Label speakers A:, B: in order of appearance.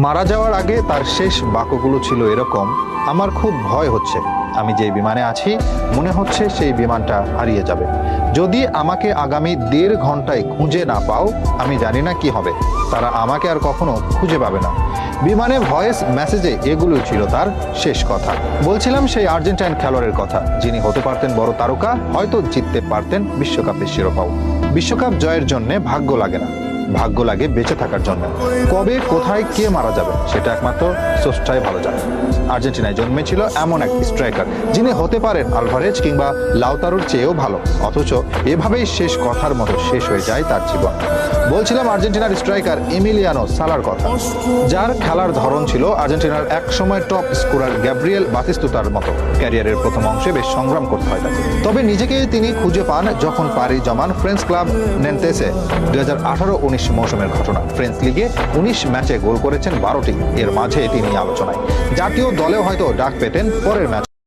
A: মারা যাওয়ার আগে তার শেষ বাক্যগুলো ছিল এরকম, আমার খুব ভয় হচ্ছে, আমি যে বিমানে আছি মনে হচ্ছে সেই বিমানটা হারিয়ে যাবে। যদি আমাকে আগামী 1.5 ঘন্টায় খুঁজে না পাও, আমি জানি না কি হবে, তারা আমাকে আর কখনো খুঁজে পাবে না। বিমানে ভয়েস মেসেজে এগুলো ছিল তার শেষ কথা। বলছিলাম সেই আর্জেন্টাইন খেলোয়াড়ের কথা, যিনি হতে পারতেন বড় তারকা, হয়তো জিততে পারতেন বিশ্বকাপের শিরোপাও। বিশ্বকাপ জয়ের জন্য ভাগ্য লাগে না, ভাগ্য লাগে বেঁচে থাকার জন্য। কবে কোথায় কে মারা যাবে সেটা একমাত্র স্রষ্টাই ভালো জানে। আর্জেন্টিনায় জন্মেছিল এমন এক স্ট্রাইকার, যিনি হতে পারেন আলভারেজ কিংবা লাউতারোর চেয়েও ভালো, অথচ এভাবেই শেষ কথার মতো শেষ হয়ে যায় তার জীবন। বলছিলাম আর্জেন্টিনার স্ট্রাইকার এমিলিয়ানো সালার কথা, যার খেলার ধরন ছিল আর্জেন্টিনার একসময় টপ স্কোরার গ্যাব্রিয়েল বাতিস্তুতার মতো। ক্যারিয়ারের প্রথম অংশে বেশ সংগ্রাম করতে হয় তাকে, তবে নিজেকে তিনি খুঁজে পান যখন পাড়ি জমান ফ্রেঞ্চ ক্লাব নেন্তেসে। 2018-19 মৌসুমের ঘটনা। ফ্রেঞ্চ লিগে 19 ম্যাচে গোল করেছেন 12টি, এর মাঝে তিনি আলোচনায়। জাতীয় দলেও হয়তো ডাক পেতেন পরের ম্যাচ।